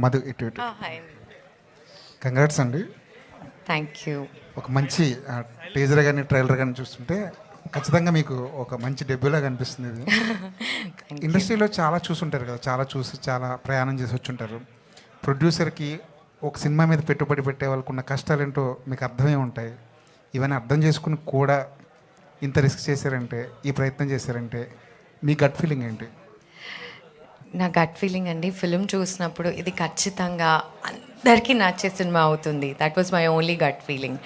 మధు ఇటు ఇటు. Hi. Congrats అండి. Thank you. ఒక మంచి టీజర్ కానీ ట్రైలర్ కానీ చూస్తుంటే ఖచ్చితంగా మీకు ఒక మంచి డెబ్యూలా కనిపిస్తుంది ఇది. ఇండస్ట్రీలో చాలా చూసుంటారు కదా, చాలా చూసి చాలా ప్రయాణం చేసి వచ్చుంటారు. ప్రొడ్యూసర్కి ఒక సినిమా మీద పెట్టుబడి పెట్టే వాళ్ళకు ఉన్న కష్టాలు ఏంటో మీకు అర్థమే ఉంటాయి. ఇవన్నీ అర్థం చేసుకుని కూడా ఇంత రిస్క్ చేశారంటే, ఈ ప్రయత్నం చేశారంటే మీ గట్ ఫీలింగ్ ఏంటి? నా గట్ ఫీలింగ్ అండి, ఫిలిం చూసినప్పుడు ఇది ఖచ్చితంగా అందరికీ నచ్చే సినిమా అవుతుంది. That was my only gut feeling.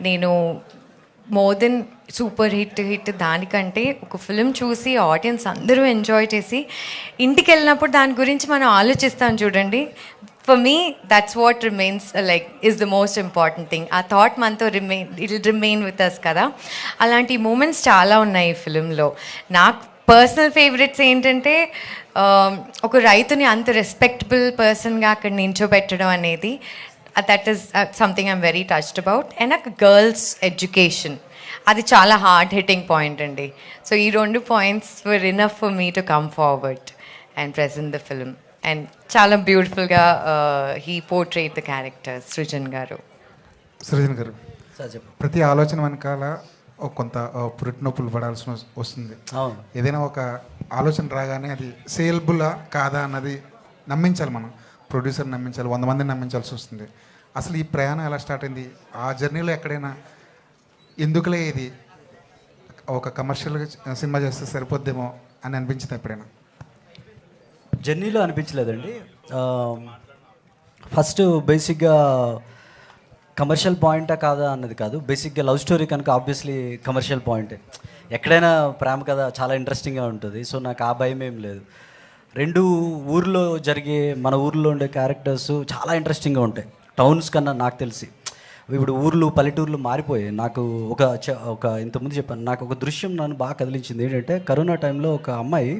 నేను మోర్ దెన్ సూపర్ హిట్ దానికంటే ఒక ఫిలిం చూసి ఆడియన్స్ అందరూ ఎంజాయ్ చేసి ఇంటికి వెళ్ళినప్పుడు దాని గురించి మనం ఆలోచిస్తాం చూడండి. For me that's what remains like is the most important thing. ఆ థాట్ మనతో రిమైన్ విత్ అస్ కదా. అలాంటి మూమెంట్స్ చాలా ఉన్నాయి ఈ ఫిలింలో. నాకు పర్సనల్ ఫేవరెట్స్ ఏంటంటే ఒక రైతుని అంత రెస్పెక్టబుల్ పర్సన్గా అక్కడ నించోబెట్టడం అనేది, that is something I'm very touched about. And నాకు గర్ల్స్ ఎడ్యుకేషన్, అది చాలా హార్డ్ హిట్టింగ్ పాయింట్ అండి. సో ఈ రెండు points were enough for me to come forward and present the film. And చాలా బ్యూటిఫుల్గా he portrayed the character Srujan గారు. సృజన్ గారు, ప్రతి ఆలోచన వెనకాల కొంత పురిటినొప్పులు పడాల్సి వస్తుంది. ఏదైనా ఒక ఆలోచన రాగానే అది సేల్బులా కాదా అన్నది నమ్మించాలి, మనం ప్రొడ్యూసర్ నమ్మించాలి, 100 మందిని నమ్మించాల్సి వస్తుంది. అసలు ఈ ప్రయాణం ఎలా స్టార్ట్ అయింది? ఆ జర్నీలో ఎక్కడైనా ఎందుకులే ఇది ఒక కమర్షియల్ సినిమా చేస్తే సరిపోద్దేమో అని అనిపించింది ఎప్పుడైనా? జర్నీలో అనిపించలేదండి. ఫస్ట్ బేసిక్గా కమర్షియల్ పాయింటా కాదా అన్నది కాదు. బేసిక్గా లవ్ స్టోరీ కనుక ఆబ్వియస్లీ కమర్షియల్ పాయింటే. ఎక్కడైనా ప్రేమ కథ చాలా ఇంట్రెస్టింగ్గా ఉంటుంది. సో నాకు ఆ భయం ఏం లేదు. రెండు ఊర్లో జరిగే, మన ఊర్లో ఉండే క్యారెక్టర్స్ చాలా ఇంట్రెస్టింగ్గా ఉంటాయి టౌన్స్ కన్నా నాకు తెలిసి. ఇప్పుడు ఊర్లు పల్లెటూర్లు మారిపోయాయి. నాకు ఒక ఇంతకుముందు చెప్పాను, నాకు ఒక దృశ్యం నన్ను బాగా కదిలించింది. ఏంటంటే కరోనా టైంలో ఒక అమ్మాయి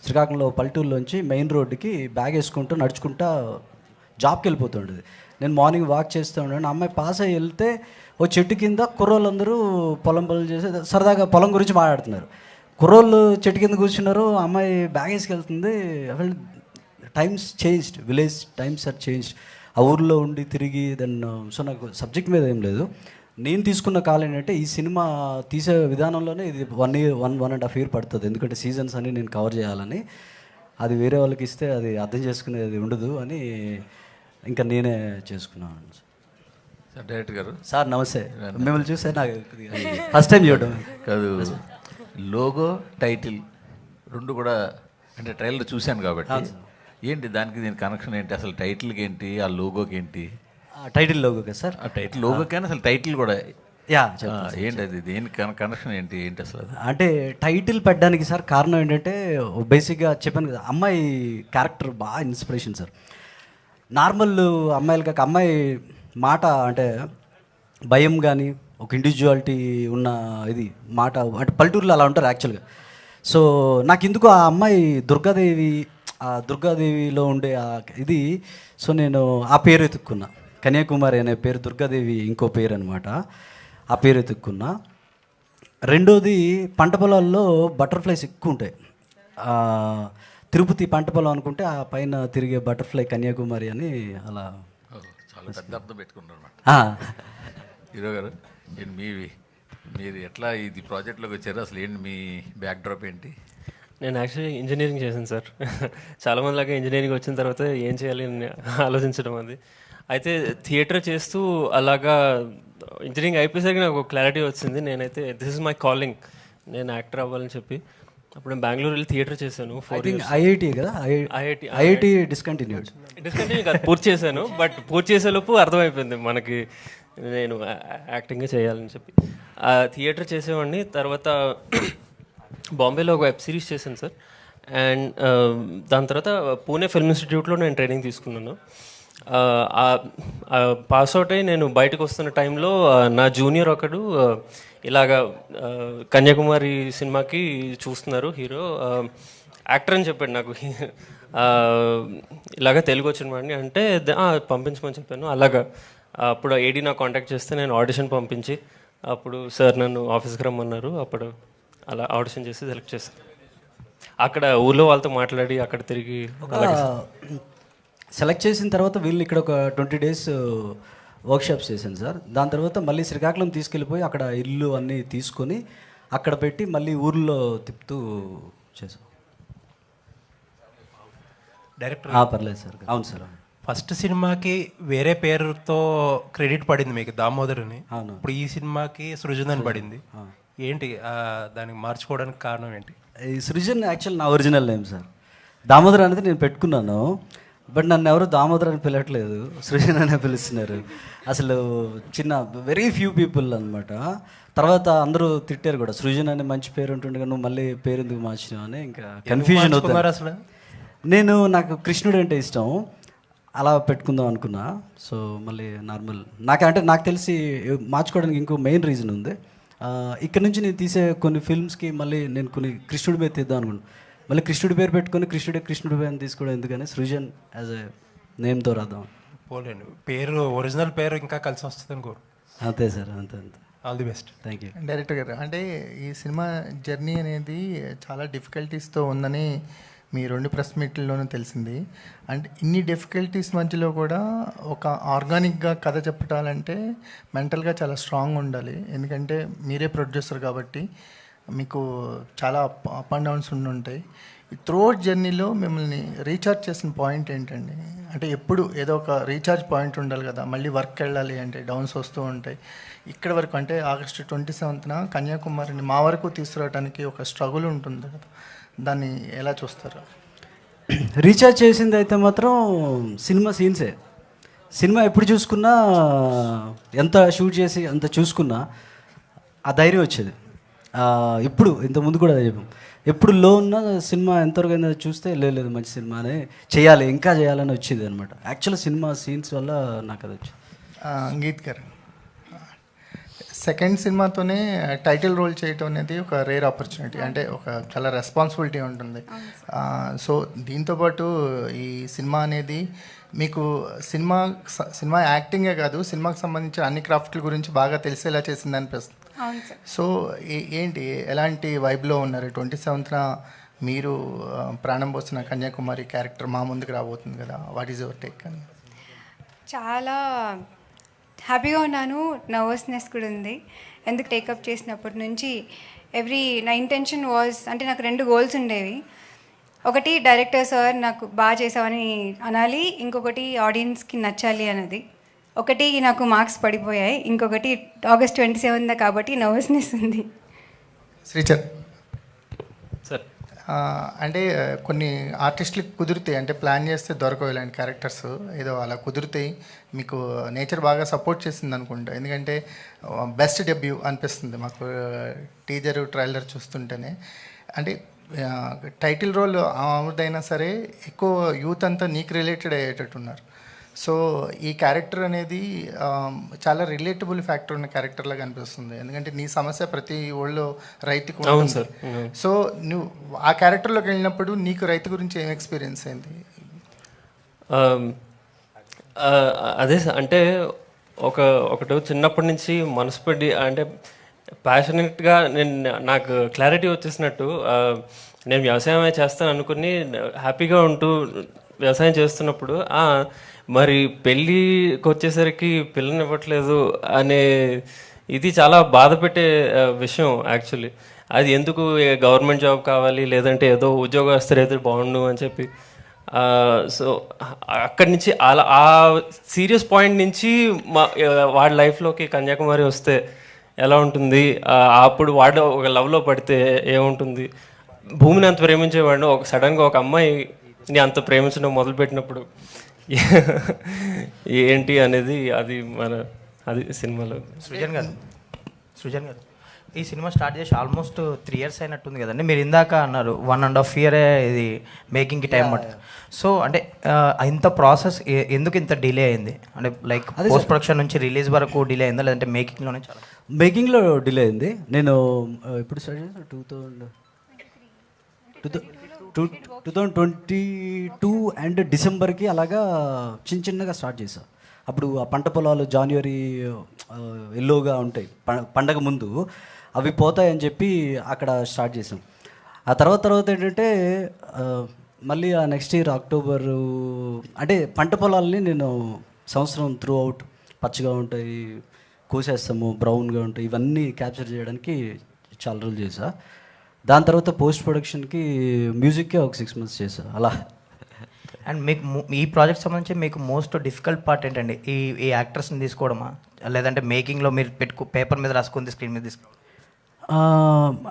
శ్రీకాకుళంలో పల్లెటూరులోంచి మెయిన్ రోడ్డుకి బ్యాగ్ వేసుకుంటూ నడుచుకుంటా జాబ్కి వెళ్ళిపోతుండేది. నేను మార్నింగ్ వాక్ చేస్తూ ఉన్నాను. అమ్మాయి పాస్ అయ్యి వెళ్తే ఓ చెట్టు కింద కుర్రోళ్ళందరూ పొలం పనులు చేసి సరదాగా పొలం గురించి మాట్లాడుతున్నారు. కుర్రోళ్ళు చెట్టు కింద కూర్చున్నారు, అమ్మాయి బ్యాగ్ వేసుకెళ్తుంది. అసలు times changed, village times are changed. ఆ ఊర్లో ఉండి తిరిగి సో నాకు సబ్జెక్ట్ మీద ఏం లేదు. నేను తీసుకున్న కాల్ ఏంటంటే ఈ సినిమా తీసే విధానంలోనే ఇది 1.5 year పడుతుంది. ఎందుకంటే సీజన్స్ అన్ని నేను కవర్ చేయాలని. అది వేరే వాళ్ళకి ఇస్తే అది అర్థం చేసుకునేది ఉండదు అని ఇంకా నేనే చేసుకున్నాను. సార్ డైరెక్టర్ గారు, సార్ నమస్తే. మిమ్మల్ని చూస్తే నాకు ఫస్ట్ టైం చూడడం కాదు, లోగో టైటిల్ రెండు కూడా అంటే ట్రైలర్ చూశాను కాబట్టి ఏంటి దానికి దీని కనెక్షన్ ఏంటి? అసలు టైటిల్కి ఏంటి, ఆ లోగోకి ఏంటి? టైటిల్ లోగో కదా సార్? ఆ టైటిల్ లోగోకి కానీ అసలు టైటిల్ కూడా ఏంటి, అది దేనికి కనెక్షన్ ఏంటి అసలు? అంటే టైటిల్ పెట్టడానికి సార్ కారణం ఏంటంటే బేసిక్గా చెప్పాను కదా, అమ్మాయి క్యారెక్టర్ బాగా ఇన్స్పిరేషన్ సార్. నార్మల్ అమ్మాయిలు కాక అమ్మాయి మాట అంటే భయం కానీ ఒక ఇండివిజువాలిటీ ఉన్న ఇది మాట అంటే పల్లెటూరులో అలా ఉంటారు యాక్చువల్గా. సో నాకు ఎందుకు ఆ అమ్మాయి దుర్గాదేవిలో ఉండే ఇది, సో నేను ఆ పేరు ఎత్తుక్కున్నా. కన్యాకుమారి అనే పేరు, దుర్గాదేవి ఇంకో పేరు అనమాట. ఆ పేరు ఎత్తుక్కున్నా. రెండోది పంట పొలాల్లో బటర్ఫ్లైస్ ఎక్కువ ఉంటాయి. తిరుపతి పంట పొలం అనుకుంటే ఆ పైన తిరిగే బటర్ఫ్లై కన్యాకుమారి అని అలా చాలా పెద్ద అర్థం పెట్టుకున్నారు హీరో గారు. మీరు ఎట్లా ఇది ప్రాజెక్ట్లోకి వచ్చారు? అసలు ఏంటి మీ బ్యాక్ డ్రాప్ ఏంటి? నేను యాక్చువల్లీ ఇంజనీరింగ్ చేశాను సార్. చాలామంది లాగా ఇంజనీరింగ్ వచ్చిన తర్వాత ఏం చేయాలి అని ఆలోచించడం అది. అయితే థియేటర్ చేస్తూ అలాగా ఇంజనీరింగ్ అయిపోయేసరికి నాకు క్లారిటీ వచ్చింది. నేనైతే దిస్ ఇస్ మై కాలింగ్, నేను యాక్టర్ అవ్వాలని చెప్పి అప్పుడు నేను బెంగళూరు వెళ్ళి థియేటర్ చేశాను. ఐఐటి కదా, ఐఐటి డిస్కంటిన్యూ కాదు, పూర్తి చేశాను. బట్ పూర్తి చేసేలోపు అర్థమైపోయింది మనకి నేను యాక్టింగే చేయాలని చెప్పి ఆ థియేటర్ చేసేవాడిని. తర్వాత బాంబేలో ఒక వెబ్ సిరీస్ చేశాను సార్. అండ్ దాని తర్వాత పూణే ఫిల్మ్ ఇన్స్టిట్యూట్లో నేను ట్రైనింగ్ తీసుకున్నాను. పాస్ అవుట్ అయ్యి నేను బయటకు వస్తున్న టైంలో నా జూనియర్ ఒకడు ఇలాగా కన్యాకుమారి సినిమాకి చూస్తున్నారు హీరో, యాక్టర్ అని చెప్పాడు నాకు. ఇలాగ తెలుగు వచ్చిన వాడిని అంటే పంపించమని చెప్పాను. అలాగా అప్పుడు ఏడీ నాకు కాంటాక్ట్ చేస్తే నేను ఆడిషన్ పంపించి అప్పుడు సార్ నన్ను ఆఫీస్కి రమ్మన్నారు. అప్పుడు అలా ఆడిషన్ చేసి సెలెక్ట్ చేశాను. అక్కడ ఊళ్ళో వాళ్ళతో మాట్లాడి అక్కడ తిరిగి సెలెక్ట్ చేసిన తర్వాత వీళ్ళు ఇక్కడ ఒక 20 days వర్క్షాప్స్ చేశాను సార్. దాని తర్వాత మళ్ళీ శ్రీకాకుళం తీసుకెళ్ళిపోయి అక్కడ ఇల్లు అన్నీ తీసుకొని అక్కడ పెట్టి మళ్ళీ ఊర్లో తిప్పుతూ చేసాం. డైరెక్టర్ పర్లేదు సార్. అవును సార్. ఫస్ట్ సినిమాకి వేరే పేరుతో క్రెడిట్ పడింది మీకు, దామోదర్ అని. అవును. ఇప్పుడు ఈ సినిమాకి సృజన్ అని పడింది. ఏంటి దానికి మార్చుకోవడానికి కారణం ఏంటి? ఈ సృజన్ యాక్చువల్ నా ఒరిజినల్ నేమ్ సార్. దామోదర్ అనేది నేను పెట్టుకున్నాను, బట్ నన్ను ఎవరు దామోదర్ అని పిలవట్లేదు, సృజన్ అనే పిలుస్తున్నారు. అసలు చిన్న వెరీ ఫ్యూ పీపుల్ అనమాట. తర్వాత అందరూ తిట్టారు కూడా, సృజన్ అనే మంచి పేరు ఉంటుండగా నువ్వు మళ్ళీ పేరు ఎందుకు మార్చినావు అని. ఇంకా కన్ఫ్యూజన్ అవుతుంది అసలు. నాకు కృష్ణుడు అంటే ఇష్టం, అలా పెట్టుకుందాం అనుకున్నా. సో మళ్ళీ నార్మల్ నాకు తెలిసి మార్చుకోవడానికి ఇంకో మెయిన్ రీజన్ ఉంది. ఇక్కడ నుంచి నేను తీసే కొన్ని ఫిల్మ్స్కి మళ్ళీ నేను కొన్ని కృష్ణుడి పేరు తీద్దాం అనుకున్నాను. మళ్ళీ కృష్ణుడి పేరు పెట్టుకొని కృష్ణుడి పేరు తీసుకోవడం ఎందుకని సృజన్ యాజ్ ఎ నేమ్తో రాద్దాం. పోలేండి, పేరు ఒరిజినల్ పేరు ఇంకా కలిసి వస్తుంది అనుకోరు. అంతే సార్, అంతే. All the best. Thank you. Director గారు, అంటే ఈ సినిమా జర్నీ అనేది చాలా డిఫికల్టీస్తో ఉందని మీ 2 ప్రెస్ మీట్లలోనూ తెలిసింది. అంటే ఇన్ని డిఫికల్టీస్ మధ్యలో కూడా ఒక ఆర్గానిక్గా కథ చెప్పాలంటే మెంటల్గా చాలా స్ట్రాంగ్ ఉండాలి. ఎందుకంటే మీరే ప్రొడ్యూసర్ కాబట్టి మీకు చాలా అప్ అండ్ డౌన్స్ ఉండుంటాయి. త్రూఅవుట్ జర్నీలో మిమ్మల్ని రీఛార్జ్ చేసిన పాయింట్ ఏంటండి? అంటే ఎప్పుడు ఏదో ఒక రీఛార్జ్ పాయింట్ ఉండాలి కదా, మళ్ళీ వర్క్ వెళ్ళాలి అంటే డౌన్స్ వస్తూ ఉంటాయి. ఇక్కడ వరకు అంటే August 27న కన్యాకుమారిని మా వరకు తీసుకురావడానికి ఒక స్ట్రగుల్ ఉంటుంది కదా, దాన్ని ఎలా చూస్తారు? రీఛార్జ్ చేసింది అయితే మాత్రం సినిమా సీన్సే. సినిమా ఎప్పుడు చూసుకున్నా, ఎంత షూట్ చేసి అంత చూసుకున్నా ఆ ధైర్యం వచ్చేది. ఇంతకుముందు కూడా చెప్పాం, ఎప్పుడు లో ఉన్న సినిమా ఎంతవరకు అయినా చూస్తే లేదు మంచి సినిమానే చేయాలి, ఇంకా చేయాలని వచ్చేది అనమాట. యాక్చువల్ సినిమా సీన్స్ వల్ల నాకు అది వచ్చింది. గీత్ గారు, సెకండ్ సినిమాతోనే టైటిల్ రోల్ చేయటం అనేది ఒక రేర్ ఆపర్చునిటీ, అంటే ఒక చాలా రెస్పాన్సిబిలిటీ ఉంటుంది. సో దీంతోపాటు ఈ సినిమా అనేది మీకు సినిమా యాక్టింగే కాదు, సినిమాకి సంబంధించిన అన్ని క్రాఫ్ట్ల గురించి బాగా తెలిసేలా చేసింది అనిపిస్తుంది. సో ఏంటి, ఎలాంటి వైబ్లో ఉన్నారు? 27న మీరు ప్రాణం పోసిన కన్యాకుమారి క్యారెక్టర్ మా ముందుకు రాబోతుంది కదా, వాట్ ఈజ్ యువర్ టేక్? అని చాలా హ్యాపీగా ఉన్నాను, నర్వస్నెస్ కూడా ఉంది. ఎందుకు టేకప్ చేసినప్పటి నుంచి నా ఇంటెన్షన్ వాజ్, అంటే నాకు 2 గోల్స్ ఉండేవి. ఒకటి డైరెక్టర్ సార్ నాకు బాగా చేసావని అనాలి, ఇంకొకటి ఆడియన్స్కి నచ్చాలి అన్నది. ఒకటి నాకు మార్క్స్ పడిపోయాయి, ఇంకొకటి August 27 కాబట్టి నర్వస్నెస్ ఉంది. శ్రీచర్ సార్, అంటే కొన్ని ఆర్టిస్టులకు కుదురుతాయి, అంటే ప్లాన్ చేస్తే దొరకవు ఇలాంటి క్యారెక్టర్స్, ఏదో అలా కుదురుతాయి. మీకు నేచర్ బాగా సపోర్ట్ చేసింది అనుకుంటా, ఎందుకంటే బెస్ట్ డెబ్యూ అనిపిస్తుంది మాకు టీజర్ ట్రైలర్ చూస్తుంటేనే. అంటే టైటిల్ రోల్ ఆవిడైనా సరే ఎక్కువ యూత్ అంతా నీకు రిలేటెడ్ అయ్యేటట్టున్నారు. సో ఈ క్యారెక్టర్ అనేది చాలా రిలేటబుల్ ఫ్యాక్టర్ ఉన్న క్యారెక్టర్ లాగా అనిపిస్తుంది, ఎందుకంటే నీ సమస్య ప్రతి ఊళ్ళో రైతుకు ఉంటుంది. సో నువ్వు ఆ క్యారెక్టర్లోకి వెళ్ళినప్పుడు నీకు రైతు గురించి ఏం ఎక్స్పీరియన్స్ అయింది? అదే అంటే ఒకటి చిన్నప్పటి నుంచి మనసు పెట్టి, అంటే ప్యాషనెట్గా నాకు క్లారిటీ వచ్చేసినట్టు నేను వ్యవసాయమే చేస్తాను అనుకుని హ్యాపీగా ఉంటూ వ్యవసాయం చేస్తున్నప్పుడు మరి పెళ్ళికి వచ్చేసరికి పిల్లని ఇవ్వట్లేదు అనే ఇది చాలా బాధ పెట్టే విషయం యాక్చువల్లీ. అది ఎందుకు గవర్నమెంట్ జాబ్ కావాలి, లేదంటే ఏదో ఉద్యోగస్తులు అయితే బాగుండు అని చెప్పి. సో అక్కడి నుంచి అలా ఆ సీరియస్ పాయింట్ నుంచి వాడి లైఫ్లోకి కన్యాకుమారి వస్తే ఎలా ఉంటుంది, అప్పుడు వాడు ఒక లవ్లో పడితే ఏముంటుంది, భూమిని అంత ప్రేమించేవాడు సడన్గా ఒక అమ్మాయిని అంత ప్రేమించడం మొదలుపెట్టినప్పుడు ఏంటి అనేది అది సినిమాలో. సృజన్ గారు, ఈ సినిమా స్టార్ట్ చేసి ఆల్మోస్ట్ 3 years అయినట్టుంది కదండి. మీరు ఇందాక అన్నారు 1.5 year ఇది మేకింగ్కి టైం పడుతుంది. సో అంటే ఇంత ప్రాసెస్ ఎందుకు ఇంత డిలే అయింది? అంటే లైక్ పోస్ట్ ప్రొడక్షన్ నుంచి రిలీజ్ వరకు డిలే అయిందా, లేదంటే మేకింగ్లోనే? చాలా మేకింగ్లో డిలే అయింది. నేను ఎప్పుడు స్టార్ట్ చేసాను 2022 అండ్ డిసెంబర్కి అలాగా చిన్నగా స్టార్ట్ చేశాను. అప్పుడు ఆ పంట పొలాలు జాన్వరి ఎల్లోగా ఉంటాయి పండగ ముందు, అవి పోతాయని చెప్పి అక్కడ స్టార్ట్ చేసాం. ఆ తర్వాత ఏంటంటే మళ్ళీ ఆ నెక్స్ట్ ఇయర్ అక్టోబరు అంటే పంట పొలాలని నేను సంవత్సరం త్రూ అవుట్ పచ్చగా ఉంటాయి, కోసేస్తాము, బ్రౌన్గా ఉంటాయి, ఇవన్నీ క్యాప్చర్ చేయడానికి చాలా రోజులు చేసా. దాని తర్వాత పోస్ట్ ప్రొడక్షన్కి మ్యూజిక్కే ఒక 6 months చేసా అలా. అండ్ మీకు ఈ ప్రాజెక్ట్ సంబంధించి మీకు మోస్ట్ డిఫికల్ట్ పార్ట్ ఏంటండి? ఈ యాక్టర్స్ని తీసుకోవడమా, లేదంటే మేకింగ్లో మీరు పేపర్ మీద రాసుకుంది స్క్రీన్ మీద తీసుకో?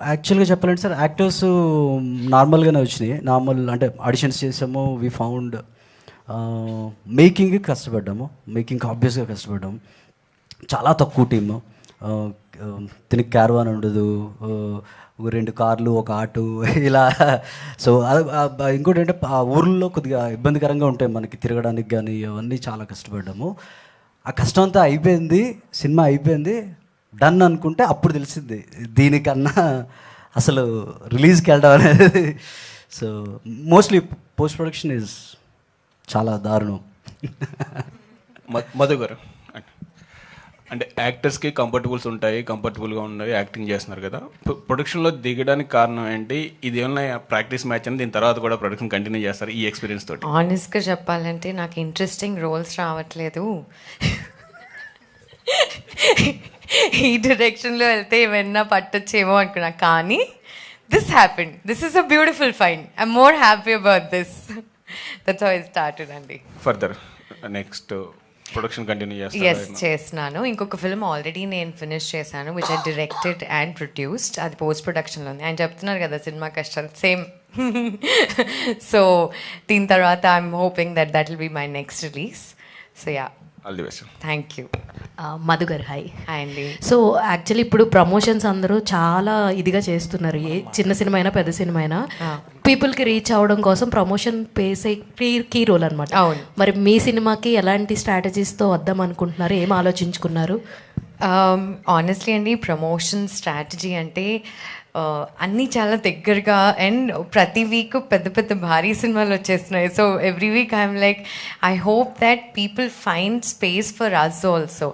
యాక్చువల్గా చెప్పాలంటే సార్, యాక్టర్స్ నార్మల్గానే వచ్చినాయి. నార్మల్ అంటే ఆడిషన్స్ చేసాము. We found మేకింగ్కి కష్టపడ్డాము. మేకింగ్కి ఆబ్వియస్గా కష్టపడ్డాము. చాలా తక్కువ టీము. దీనికి క్యారవాన్ ఉండదు, 2 కార్లు, 1 ఆటో ఇలా. సో ఇంకోటి ఏంటంటే ఆ ఊర్లో కొద్దిగా ఇబ్బందికరంగా ఉంటాయి మనకి తిరగడానికి కానీ, అవన్నీ చాలా కష్టపడ్డాము. ఆ కష్టం అంతా అయిపోయింది, సినిమా అయిపోయింది, డన్ అనుకుంటే అప్పుడు తెలిసింది దీనికన్నా అసలు రిలీజ్కి వెళ్ళడం అనేది. So mostly post production is చాలా దారుణం. మధు గారు, అంటే యాక్టర్స్కి కంఫర్టబుల్గా ఉన్నాయి, యాక్టింగ్ చేస్తున్నారు కదా, ప్రొడక్షన్లో దిగడానికి కారణం ఏంటి? ఇది ఏమన్నా ప్రాక్టీస్ మ్యాచ్ అని దీని తర్వాత కూడా ప్రొడక్షన్ కంటిన్యూ చేస్తారు ఈ ఎక్స్పీరియన్స్ తోటి? ఆనెస్ట్గా చెప్పాలంటే నాకు ఇంట్రెస్టింగ్ రోల్స్ రావట్లేదు. ఈ డైరెక్షన్లో వెళ్తే ఏమైనా పట్టొచ్చేమో అనుకున్నా, కానీ this happened. This is a beautiful fine. I'm more happy about this. That's how I started అండి. ఫర్దర్ నెక్స్ట్ ప్రొడక్షన్ కంటిన్యూ చేస్తున్నాను. ఇంకొక ఫిల్మ్ ఆల్రెడీ నేను ఫినిష్ చేశాను, which I directed and produced. అది పోస్ట్ ప్రొడక్షన్లో ఉంది. ఆయన చెప్తున్నారు కదా సినిమా కష్టాలు, సేమ్. సో దీని తర్వాత I'm hoping that will be my next release. So yeah, all the best. Thank you. Madhu గారు హాయ్. హాయ్ అండి. సో యాక్చువల్లీ ఇప్పుడు ప్రమోషన్స్ అందరూ చాలా ఇదిగా చేస్తున్నారు. ఏ చిన్న సినిమా అయినా పెద్ద సినిమా అయినా పీపుల్కి రీచ్ అవ్వడం కోసం ప్రమోషన్ పేసే కీ రోల్ అనమాట. అవును. మరి మీ సినిమాకి ఎలాంటి స్ట్రాటజీస్తో వద్దాం అనుకుంటున్నారు, ఏం ఆలోచించుకున్నారు? ఆనెస్ట్లీ అండి, ప్రమోషన్ స్ట్రాటజీ అంటే అన్నీ చాలా దగ్గరగా, అండ్ ప్రతి వీక్ పెద్ద పెద్ద భారీ సినిమాలు వచ్చేస్తున్నాయి. So every week I'm like, I hope that people find space for us also.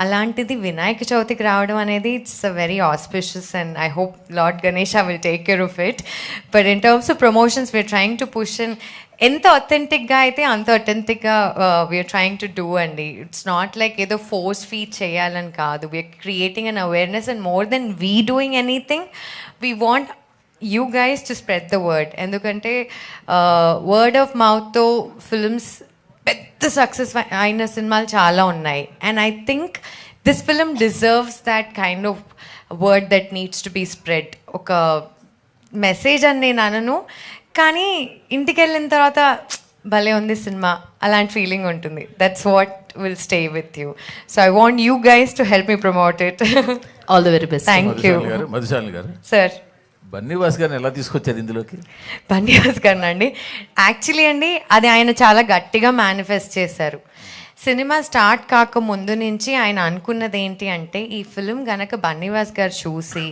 అలాంటిది వినాయక చవితికి రావడం అనేది it's a very auspicious, and I hope lord Ganesh will take care of it. But in terms of promotions we're trying to push, and ఎంత అథెంటిక్గా అయితే అంత అథెంటిక్గా we're trying to do అండి. ఇట్స్ నాట్ లైక్ ఏదో ఫోర్స్ ఫీడ్ చేయాలని కాదు. We're creating an awareness, and more than we doing anything, we want you guys to spread the word. ఎందుకంటే వర్డ్ ఆఫ్ మౌత్తో ఫిల్మ్స్ పెద్ద సక్సెస్ అయిన cinema చాలా ఉన్నాయి. And I think this film deserves that kind of word that needs to be spread. ఒక message అని నేను అనను, కానీ ఇంటికి వెళ్ళిన తర్వాత భలే ఉంది సినిమా అలాంటి ఫీలింగ్ ఉంటుంది. That's what will stay with you. So I want you guys to help me promote it. All the very best. Thank you. Madhu Shalini గారు, సార్, బన్నీవాస్ గారిని ఎలా తీసుకొచ్చారు ఇందులోకి? బన్నీవాస్ గారిని అండి, యాక్చువల్లీ అండి అది ఆయన చాలా గట్టిగా మేనిఫెస్ట్ చేశారు. సినిమా స్టార్ట్ కాక ముందు నుంచి ఆయన అనుకున్నది ఏంటి అంటే, ఈ ఫిలిం గనక బన్నీవాస్ గారు చూసి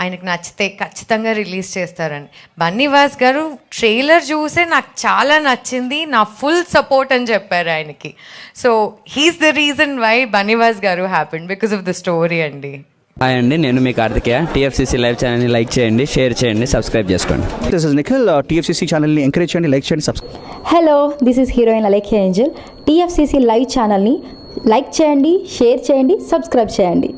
ఆయనకు నచ్చితే ఖచ్చితంగా రిలీజ్ చేస్తారని. బన్నీవాస్ గారు ట్రైలర్ చూసే నాకు చాలా నచ్చింది, నా ఫుల్ సపోర్ట్ అని చెప్పారు ఆయనకి. So he's the reason why Bunny Vas గారు happened, because of the story అండి. హాయ్ అండి, నేను మీ కార్తికేయ. టీఎఫ్సీసీ లైవ్ ఛానల్ని లైక్ చేయండి, షేర్ చేయండి, సబ్స్క్రైబ్ చేసుకోండి. This is Nikhil. టీఎఫ్సీసీ ఛానల్ని ఎంకరేజ్ చేయండి, లైక్ చేయండి, subscribe. Hello, this is heroine Alekhya Angel. TFCC live ఛానల్ని లైక్ చేయండి, షేర్ చేయండి, సబ్స్క్రైబ్ చేయండి.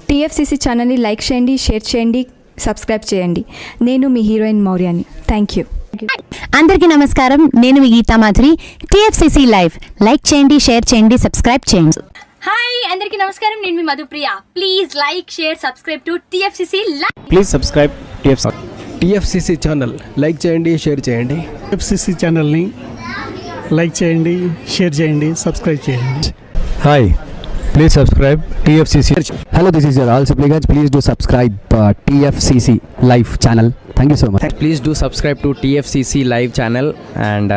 టీఎఫ్సీసీ ఛానల్ని లైక్ చేయండి, షేర్ చేయండి, సబ్స్క్రైబ్ చేయండి. నేను మీ హీరోయిన్ మౌర్యాని. Thank you. అందరికీ నమస్కారం, నేను మీ Geetha Madhuri. TFCC live like చేయండి, షేర్ చేయండి, సబ్స్క్రైబ్ చేయండి. హాయ్ అందరికీ నమస్కారం, నేను మీ Madhupriya. Please like, share, subscribe to TFCC live. Please subscribe TFCC channel. Like చేయండి, షేర్ చేయండి. టీఎఫ్సీసీ ఛానల్ని లైక్ చేయండి, షేర్ చేయండి, సబ్స్క్రైబ్ చేయండి. Hi, please subscribe TFCC. Hello, this is your all supplicants. Please do subscribe TFCC live channel. Thank you so much. Please do subscribe to TFCC live channel and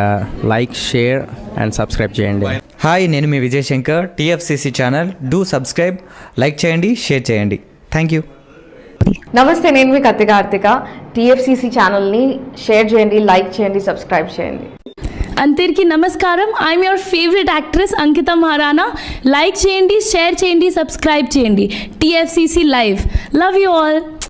like, share and subscribe చేయండి. హాయ్, నేను మీ Vijay Shankar. TFCC channel do subscribe, like చేయండి, share చేయండి. Thank you. నమస్తే, నేను మీ Karthika. TFCC ఛానల్ని షేర్ చేయండి, లైక్ చేయండి, సబ్స్క్రైబ్ చేయండి. అందరికీ నమస్కారం, I'm your favourite actress Ankita Maharana. Like చేయండి, షేర్ చేయండి, సబ్స్క్రైబ్ చేయండి. TFCC live. Love you all.